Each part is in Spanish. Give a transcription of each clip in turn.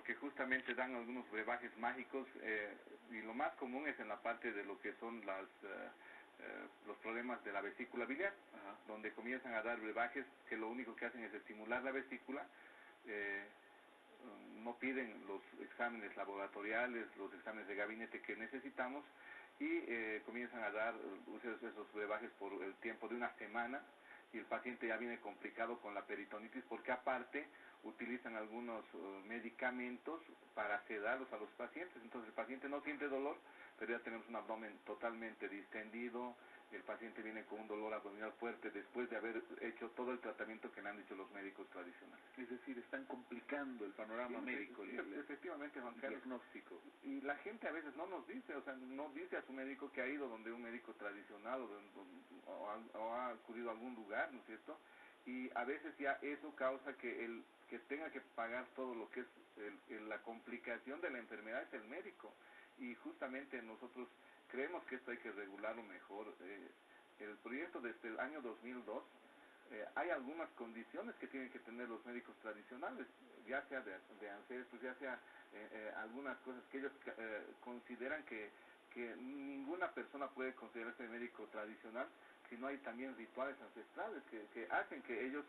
porque justamente dan algunos brebajes mágicos y lo más común es en la parte de lo que son los problemas de la vesícula biliar, donde comienzan a dar brebajes que lo único que hacen es estimular la vesícula, no piden los exámenes laboratoriales, los exámenes de gabinete que necesitamos y comienzan a dar esos brebajes por el tiempo de una semana y el paciente ya viene complicado con la peritonitis porque aparte utilizan algunos medicamentos para sedarlos a los pacientes. Entonces el paciente no siente dolor, pero ya tenemos un abdomen totalmente distendido, el paciente viene con un dolor abdominal fuerte después de haber hecho todo el tratamiento que le han dicho los médicos tradicionales. Es decir, están complicando el panorama médico, efectivamente, Juan Carlos. Diagnóstico. Y la gente a veces no nos dice, o sea, no dice a su médico que ha ido donde un médico tradicional o ha acudido a algún lugar, ¿no es cierto? Y a veces ya eso causa que tenga que pagar todo lo que es la complicación de la enfermedad es el médico. Y justamente nosotros creemos que esto hay que regularlo mejor. El proyecto desde el año 2002, hay algunas condiciones que tienen que tener los médicos tradicionales, ya sea de ancestros, ya sea algunas cosas que ellos consideran que ninguna persona puede considerarse médico tradicional si no hay también rituales ancestrales que hacen que ellos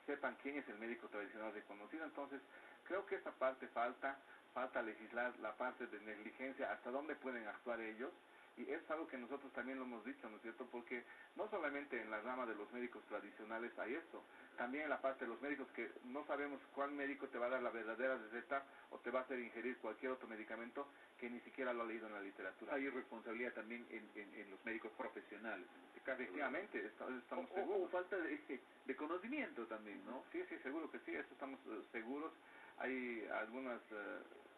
sepan quién es el médico tradicional reconocido. Entonces, creo que esa parte falta legislar la parte de negligencia, hasta dónde pueden actuar ellos, y es algo que nosotros también lo hemos dicho, ¿no es cierto? Porque no solamente en la rama de los médicos tradicionales hay esto, también en la parte de los médicos que no sabemos cuál médico te va a dar la verdadera receta o te va a hacer ingerir cualquier otro medicamento que ni siquiera lo ha leído en la literatura. Hay responsabilidad también en los médicos profesionales, en este caso. Efectivamente, estamos seguros. O falta de conocimiento también, ¿no? Sí, seguro que sí, eso estamos seguros. Hay algunas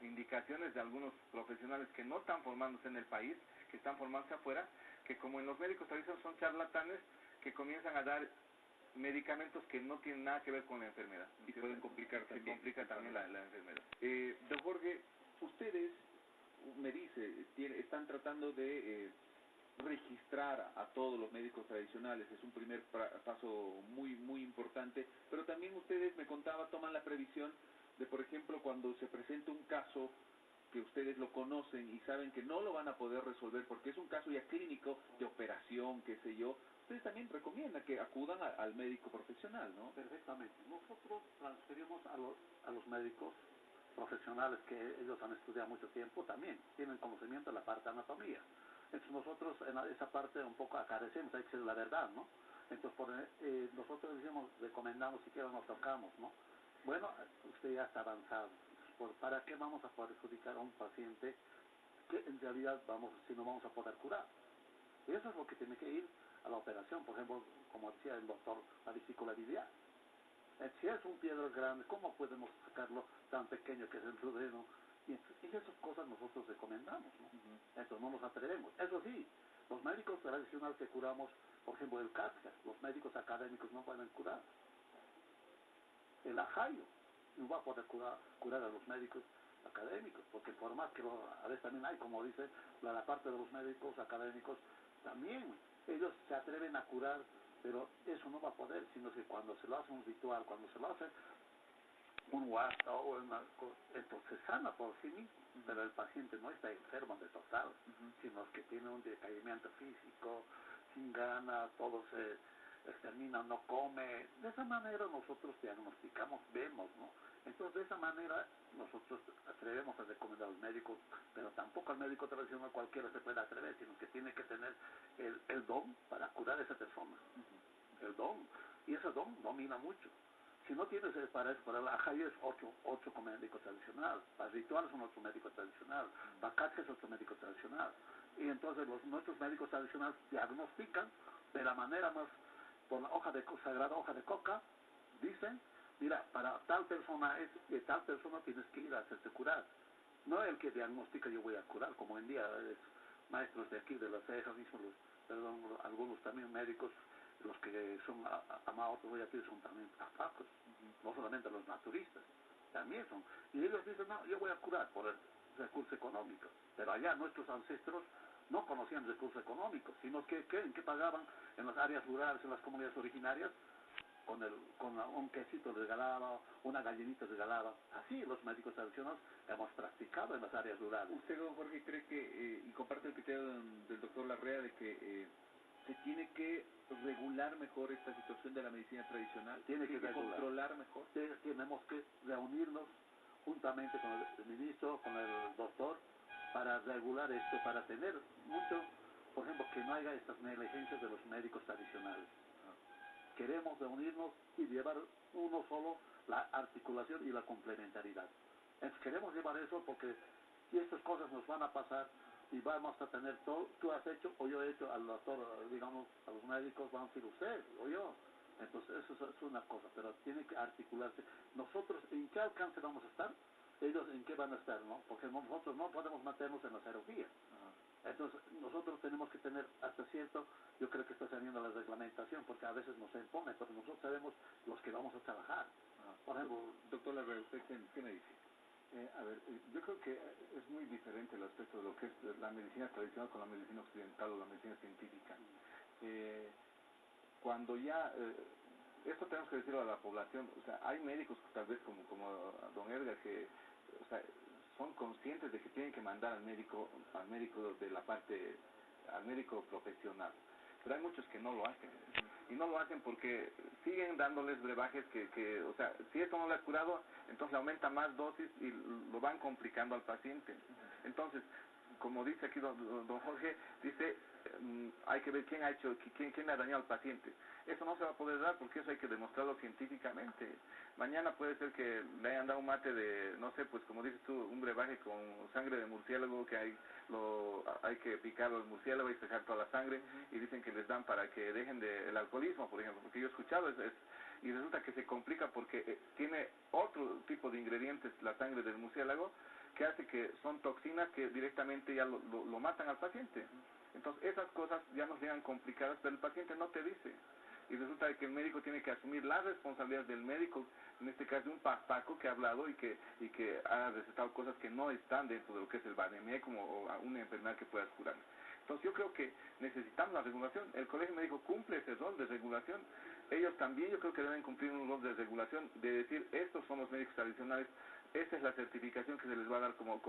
indicaciones de algunos profesionales que no están formándose en el país, que están formándose afuera, que como en los médicos tradicionales son charlatanes que comienzan a dar medicamentos que no tienen nada que ver con la enfermedad. Y pueden complicar también. Se complica también la enfermedad. Don Jorge, ustedes, me dice, están tratando de registrar a todos los médicos tradicionales, es un primer paso muy importante, pero también ustedes, me contaba, toman la previsión de, por ejemplo, cuando se presenta un caso que ustedes lo conocen y saben que no lo van a poder resolver porque es un caso ya clínico de operación, qué sé yo, ustedes también recomiendan que acudan al médico profesional, ¿no? Perfectamente. Nosotros transferimos a los médicos profesionales que ellos han estudiado mucho tiempo, también tienen conocimiento de la parte de anatomía. Entonces nosotros en esa parte un poco carecemos, hay que ser la verdad, ¿no? Entonces nosotros decimos, recomendamos, siquiera nos tocamos, ¿no? Bueno, usted ya está avanzado. ¿Para qué vamos a perjudicar a un paciente que en realidad si no vamos a poder curar? Y eso es lo que tiene que ir a la operación. Por ejemplo, como decía el doctor, la vesícula biliar. Si es un piedra grande, ¿cómo podemos sacarlo tan pequeño que es el duodeno? Y esas cosas nosotros recomendamos, ¿no? Eso no nos atrevemos. Eso sí, los médicos tradicionales que curamos, por ejemplo, el cáncer, los médicos académicos no pueden curar. El ajayo no va a poder curar a los médicos académicos, porque por más que a veces también hay, como dice, la parte de los médicos académicos, también ellos se atreven a curar, pero eso no va a poder, sino que cuando se lo hace un ritual, cuando se lo hace un huasta o entonces se sana por sí mismo, pero el paciente no está enfermo de total, sino que tiene un decaimiento físico, sin ganas, todo se extermina, no come. De esa manera nosotros diagnosticamos, vemos, ¿no? Entonces de esa manera nosotros atrevemos a recomendar al médico, pero tampoco al médico tradicional cualquiera se puede atrever, sino que tiene que tener el don para curar a esa persona, el don, y ese don domina mucho. Si no tienes para eso, para el ajayo es otro como médico tradicional, para rituales son otro médico tradicional, para cáncer es otro médico tradicional. Y entonces nuestros médicos tradicionales diagnostican de la manera más, por la sagrada hoja de coca, dicen, mira, para tal persona de tal persona tienes que ir a hacerte curar. No el que diagnostica yo voy a curar, como en día es maestros de aquí, de las cejas, mismos algunos también médicos, los que son amados, voy a decir, son también apacos, no solamente los naturistas, también son. Y ellos dicen, no, yo voy a curar por el recurso económico. Pero allá nuestros ancestros no conocían recursos económicos, sino que pagaban en las áreas rurales, en las comunidades originarias, un quesito regalaba, una gallinita regalaba. Así los médicos tradicionales hemos practicado en las áreas rurales. ¿Usted, don Jorge, cree que, y comparte el criterio del doctor Larrea, de que se tiene que regular mejor esta situación de la medicina tradicional? Tiene que controlar mejor. Tenemos que reunirnos juntamente con el ministro, con el doctor, para regular esto, para tener mucho, por ejemplo, que no haya estas negligencias de los médicos tradicionales. Queremos reunirnos y llevar uno solo la articulación y la complementariedad. Entonces queremos llevar eso porque si estas cosas nos van a pasar y vamos a tener todo, tú has hecho o yo he hecho al doctor, digamos, a los médicos van a decir usted o yo. Entonces eso es una cosa, pero tiene que articularse. Nosotros, ¿en qué alcance vamos a estar? Ellos, ¿en qué van a estar? ¿No? Porque nosotros no podemos meternos en la cirugía. Entonces, nosotros tenemos que tener hasta cierto, yo creo que está saliendo la reglamentación, porque a veces nos impone, pero nosotros sabemos los que vamos a trabajar. Por ejemplo, doctor Larrea, ¿usted qué me dice? Yo creo que es muy diferente el aspecto de lo que es la medicina tradicional con la medicina occidental o la medicina científica. Cuando ya, esto tenemos que decirlo a la población, o sea, hay médicos tal vez como don Edgar que, o sea, son conscientes de que tienen que mandar al médico de la parte, al médico profesional, pero hay muchos que no lo hacen, y no lo hacen porque siguen dándoles brebajes que o sea, si esto no lo ha curado, entonces le aumenta más dosis y lo van complicando al paciente. Entonces, como dice aquí don Jorge, dice, hay que ver quién ha hecho, quién le ha dañado al paciente. Eso no se va a poder dar porque eso hay que demostrarlo científicamente. Mañana puede ser que le hayan dado un mate de, no sé, pues como dices tú, un brebaje con sangre de murciélago, que hay que picarlo al murciélago y sacar toda la sangre, y dicen que les dan para que dejen el alcoholismo, por ejemplo, porque yo he escuchado y resulta que se complica porque tiene otro tipo de ingredientes la sangre del murciélago, que hace que son toxinas que directamente ya lo matan al paciente. Entonces esas cosas ya nos llegan complicadas, pero el paciente no te dice. Y resulta que el médico tiene que asumir las responsabilidades del médico, en este caso de un papaco que ha hablado y que ha recetado cosas que no están dentro de lo que es el Bademecum como una enfermedad que puedas curar. Entonces yo creo que necesitamos la regulación. El colegio médico cumple ese rol de regulación. Ellos también yo creo que deben cumplir un rol de regulación, de decir, estos son los médicos tradicionales, esta es la certificación que se les va a dar como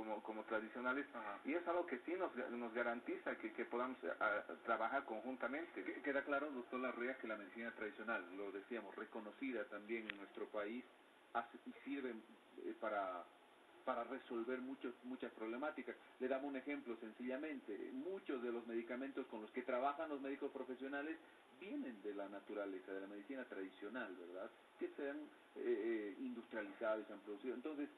tradicionales. Y es algo que sí nos garantiza que podamos trabajar conjuntamente. Queda claro, doctor Larrea, que la medicina tradicional, lo decíamos, reconocida también en nuestro país, sirve para resolver muchas problemáticas. Le damos un ejemplo sencillamente. Muchos de los medicamentos con los que trabajan los médicos profesionales vienen de la naturaleza, de la medicina tradicional, ¿verdad? Que se han industrializado y se han producido. Entonces,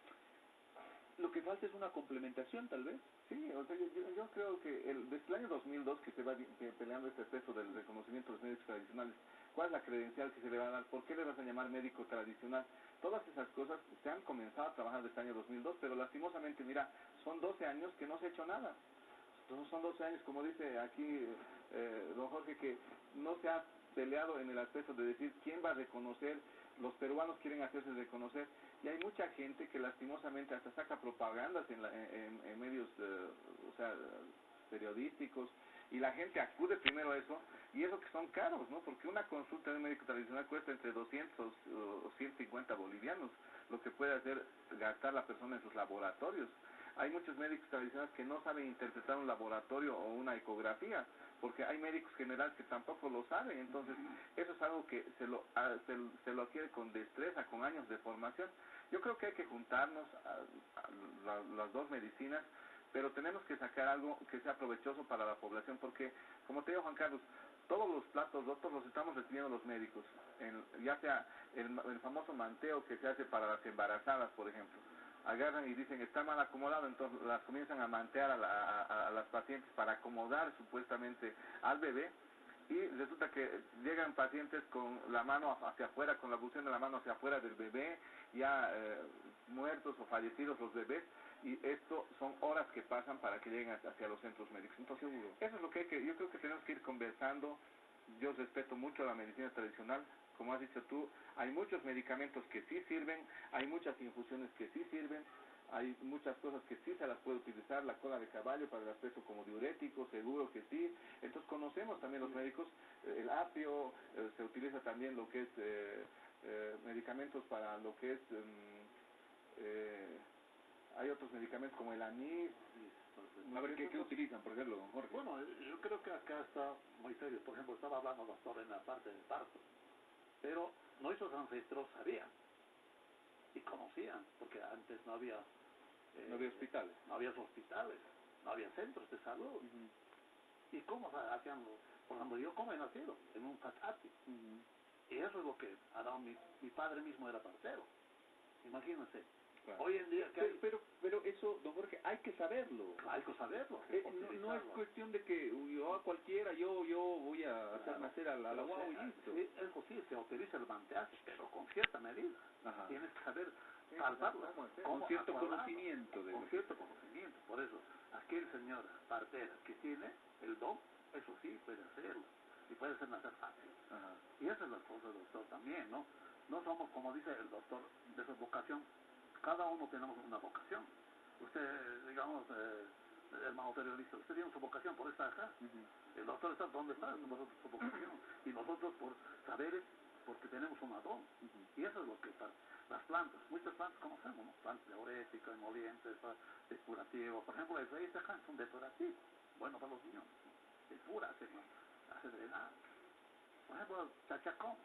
lo que falta es una complementación, tal vez. Sí, o sea, yo creo que desde el año 2002 que se va peleando este aspecto del reconocimiento de los médicos tradicionales, ¿cuál es la credencial que se le va a dar? ¿Por qué le vas a llamar médico tradicional? Todas esas cosas se han comenzado a trabajar desde el año 2002, pero lastimosamente, mira, son 12 años que no se ha hecho nada. Son 12 años, como dice aquí don Jorge, que no se ha peleado en el aspecto de decir quién va a reconocer. Los peruanos quieren hacerse reconocer y hay mucha gente que lastimosamente hasta saca propagandas en medios o sea, periodísticos, y la gente acude primero a eso, y eso que son caros, ¿no? Porque una consulta de un médico tradicional cuesta entre 200 o 150 bolivianos, lo que puede hacer gastar la persona en sus laboratorios. Hay muchos médicos tradicionales que no saben interpretar un laboratorio o una ecografía, porque hay médicos generales que tampoco lo saben. Entonces eso es algo que se lo adquiere con destreza, con años de formación. Yo creo que hay que juntarnos a las dos medicinas, pero tenemos que sacar algo que sea provechoso para la población, porque, como te digo, Juan Carlos, todos los platos rotos los estamos recibiendo los médicos, ya sea el famoso manteo que se hace para las embarazadas, por ejemplo. Agarran y dicen está mal acomodado, entonces las comienzan a mantear a las pacientes para acomodar supuestamente al bebé, y resulta que llegan pacientes con la mano hacia afuera, con la bucción de la mano hacia afuera del bebé, ya muertos o fallecidos los bebés, y esto son horas que pasan para que lleguen hacia los centros médicos. Entonces, eso es lo que yo creo que tenemos que ir conversando. Yo respeto mucho la medicina tradicional, como has dicho tú, hay muchos medicamentos que sí sirven, hay muchas infusiones que sí sirven, hay muchas cosas que sí se las puede utilizar, la cola de caballo para el aspecto como diurético, seguro que sí. Entonces conocemos también los médicos, el apio, se utiliza también lo que es medicamentos para lo que es, hay otros medicamentos como el anís. A ver, ¿qué utilizan, por ejemplo, don Jorge? Bueno, yo creo que acá está muy serio. Por ejemplo, estaba hablando doctor en la parte del parto, pero nuestros ancestros sabían y conocían, porque antes no había no había hospitales. No había hospitales, no había centros de salud. ¿Y cómo hacían? Por ejemplo, yo como he nacido en un patati. Y eso es lo que ha dado mi padre mismo era partero. Imagínense. Claro. Hoy en día que hay... pero eso, don Jorge, hay que saberlo. Hay que saberlo. No es cuestión de que yo a cualquiera, yo voy a hacer nacer a la guagua y listo. Sí, eso sí, se utiliza el manteaje, pero con cierta medida. Ajá. Tienes que saber salvarlo. Con cierto conocimiento. Con cierto conocimiento. Por eso, aquel señor partera que tiene el don, eso sí, puede hacerlo. Y puede ser nacer fácil. Ajá. Y esa es la cosa, doctor, también, ¿no? No somos, como dice el doctor, de su vocación. Cada uno tenemos una vocación. Usted, digamos, hermano periodista, usted tiene su vocación, por estar acá. El doctor está donde está, nosotros su vocación. Y nosotros por saberes, porque tenemos un don. Y eso es lo que pasa. Las plantas, muchas plantas conocemos, ¿no? Plantas diuréticas, emolientes, depurativos. Por ejemplo, el raíz de acá es un depurativo. Bueno para los niños. Depura, hace drenar. Por ejemplo, el chachacón,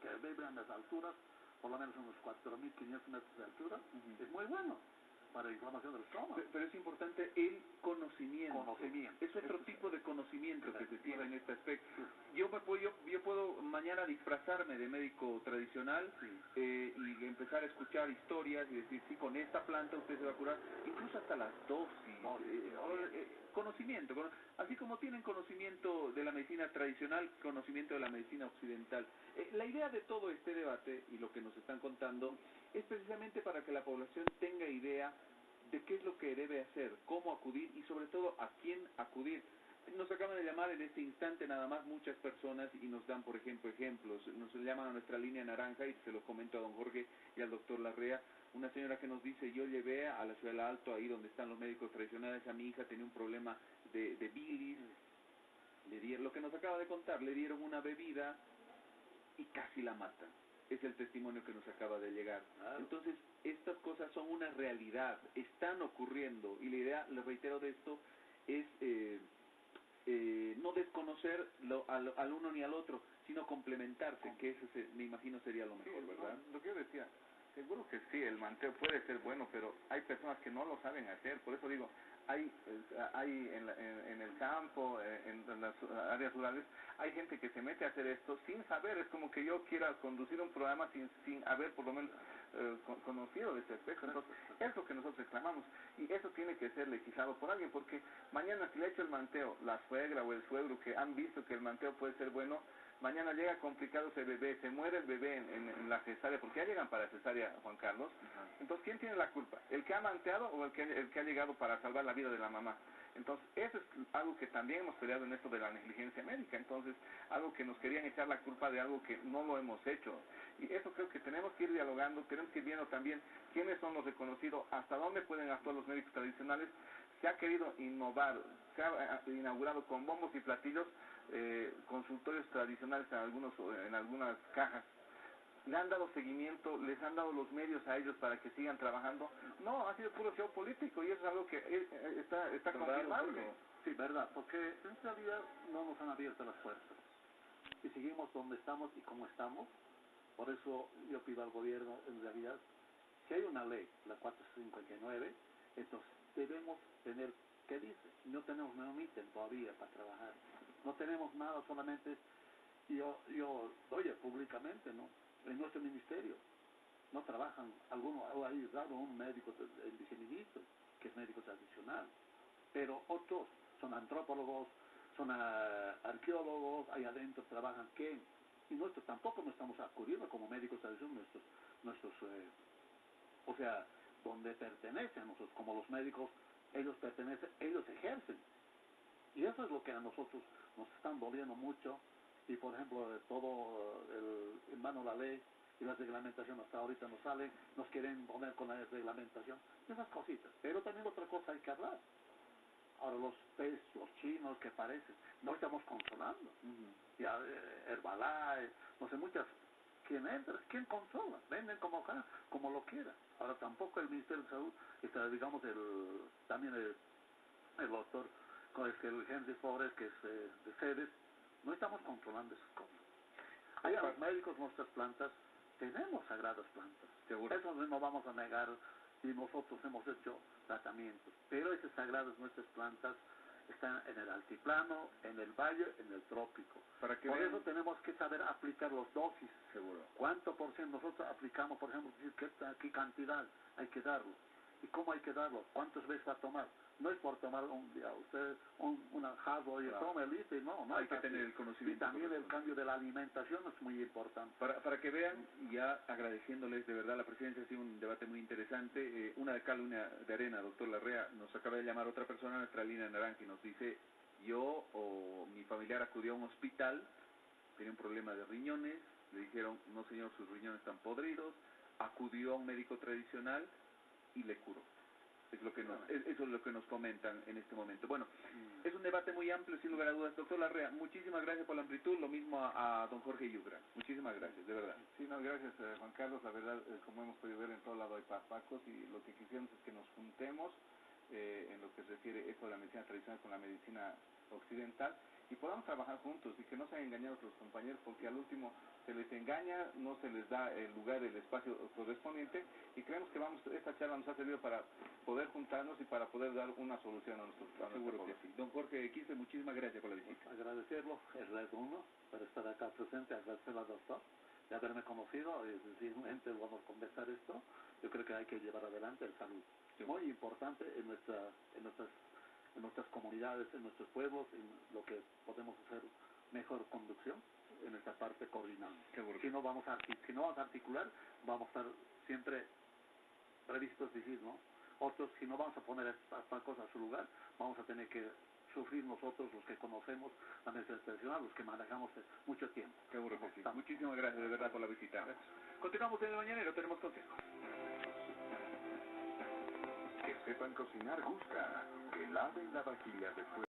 que vive en las alturas, por lo menos unos 4.500 metros de altura, es muy bueno para inflamación del estómago. Pero es importante el conocimiento. Es otro tipo de conocimiento que se tiene en este aspecto. Yo puedo mañana disfrazarme de médico tradicional y empezar a escuchar historias y decir, sí, con esta planta usted se va a curar, incluso hasta las dosis. Conocimiento, así como tienen conocimiento de la medicina tradicional, conocimiento de la medicina occidental. La idea de todo este debate y lo que nos están contando es precisamente para que la población tenga idea de qué es lo que debe hacer, cómo acudir y sobre todo a quién acudir. Nos acaban de llamar en este instante nada más muchas personas y nos dan, por ejemplo, ejemplos. Nos llaman a nuestra línea naranja y se lo comento a don Jorge y al doctor Larrea. Una señora que nos dice, yo llevé a la Ciudad del Alto, ahí donde están los médicos tradicionales, a mi hija tenía un problema de bilis. Le dieron, lo que nos acaba de contar, le dieron una bebida y casi la matan. Es el testimonio que nos acaba de llegar. Claro. Entonces, estas cosas son una realidad, están ocurriendo, y la idea, les reitero de esto, es no desconocer al uno ni al otro, sino complementarse, que eso me imagino sería lo mejor, ¿verdad? No, lo que yo decía, seguro que sí, el manteo puede ser bueno, pero hay personas que no lo saben hacer, por eso digo, hay en el campo, en las áreas rurales, hay gente que se mete a hacer esto sin saber. Es como que yo quiera conducir un programa sin haber por lo menos conocido de ese aspecto. Entonces, es lo que nosotros reclamamos, y eso tiene que ser legislado por alguien, porque mañana si le echo el manteo, la suegra o el suegro que han visto que el manteo puede ser bueno, mañana llega complicado ese bebé, se muere el bebé en la cesárea, porque ya llegan para cesárea, Juan Carlos. Entonces, ¿quién tiene la culpa? ¿El que ha manteado o el que ha llegado para salvar la vida de la mamá? Entonces, eso es algo que también hemos peleado en esto de la negligencia médica. Entonces, algo que nos querían echar la culpa de algo que no lo hemos hecho. Y eso creo que tenemos que ir dialogando, tenemos que ir viendo también quiénes son los reconocidos, hasta dónde pueden actuar los médicos tradicionales. Se ha querido innovar, se ha inaugurado con bombos y platillos consultorios tradicionales en algunas cajas. Le han dado seguimiento, les han dado los medios a ellos para que sigan trabajando. No, ha sido puro show político, y eso es algo que está confirmado. Sí, verdad, porque en realidad no nos han abierto las puertas y seguimos donde estamos y como estamos. Por eso yo pido al gobierno, en realidad, si hay una ley, la 459, entonces debemos tener, ¿qué dice? No tenemos un ítem todavía para trabajar, no tenemos nada, solamente yo doy públicamente, ¿no? En nuestro ministerio no trabajan, algunos, hay raro un médico, el viceministro, que es médico tradicional, pero otros son antropólogos, son arqueólogos, ahí adentro trabajan, ¿qué? Y nosotros tampoco nos estamos acudiendo como médicos tradicionales, o sea, donde pertenecen a nosotros, como los médicos, ellos pertenecen, ellos ejercen. Y eso es lo que a nosotros nos están doliendo mucho. Y por ejemplo, todo en mano la ley, y la reglamentación hasta ahorita no sale, nos quieren poner con la reglamentación, esas cositas. Pero también otra cosa hay que hablar. Ahora los chinos que parecen, no estamos controlando. Ya Herbalife, no sé, muchas. ¿Quién entra? ¿Quién controla? Venden como acá, como lo quiera. Ahora tampoco el Ministerio de Salud, digamos, también el doctor, el Henry Flores, que es de sedes, no estamos controlando esas cosas. Allá los médicos, nuestras plantas, tenemos sagradas plantas. Seguro. Eso no vamos a negar, y nosotros hemos hecho tratamientos. Pero esas sagradas nuestras plantas están en el altiplano, en el valle, en el trópico. Por eso tenemos que saber aplicar los dosis. Seguro. ¿Cuánto por ciento nosotros aplicamos, por ejemplo, qué cantidad hay que darlo? ¿Y cómo hay que darlo? ¿Cuántas veces va a tomar? No es por tomar un día, usted una jarro y tome listo y no hay que tener el conocimiento. Y también el cambio de la alimentación es muy importante. Para que vean, ya agradeciéndoles de verdad la presencia, ha sido un debate muy interesante. Una de cal, una de arena, doctor Larrea. Nos acaba de llamar otra persona a nuestra línea naranja y nos dice, yo o mi familiar acudió a un hospital, tenía un problema de riñones, le dijeron, no señor, sus riñones están podridos, acudió a un médico tradicional y le curó. Eso es lo que nos comentan en este momento. Bueno, es un debate muy amplio, sin lugar a dudas. Doctor Larrea, muchísimas gracias por la amplitud, lo mismo a don Jorge Yugra. Muchísimas gracias, de verdad. Sí, no, gracias Juan Carlos. La verdad, como hemos podido ver, en todo lado hay papacos y lo que quisiéramos es que nos juntemos en lo que se refiere esto de la medicina tradicional con la medicina occidental y podamos trabajar juntos y que no sean engañados los compañeros, porque al último se les engaña, no se les da el lugar, el espacio correspondiente, y creemos que esta charla nos ha servido para poder juntarnos y para poder dar una solución a nuestros Seguro que sí. Don Jorge Quispe, muchísimas gracias por la visita. Agradecerlo, el retorno, por estar acá presente, agradecerle al doctor de haberme conocido, y simplemente vamos a conversar esto. Yo creo que hay que llevar adelante el salud. Sí. Muy importante en nuestras comunidades, en nuestros pueblos, en lo que podemos hacer mejor conducción en esta parte coordinada. Si no vamos a articular, vamos a estar siempre previstos, decir, ¿no? Otros, si no vamos a poner estas cosas a su lugar, vamos a tener que sufrir nosotros, los que conocemos la medicina tradicional, los que manejamos mucho tiempo. Seguro que sí. Muchísimas gracias de verdad por la visita. Continuamos en el mañanero, tenemos consejos. Que sepan cocinar gusta, que laven la vajilla después.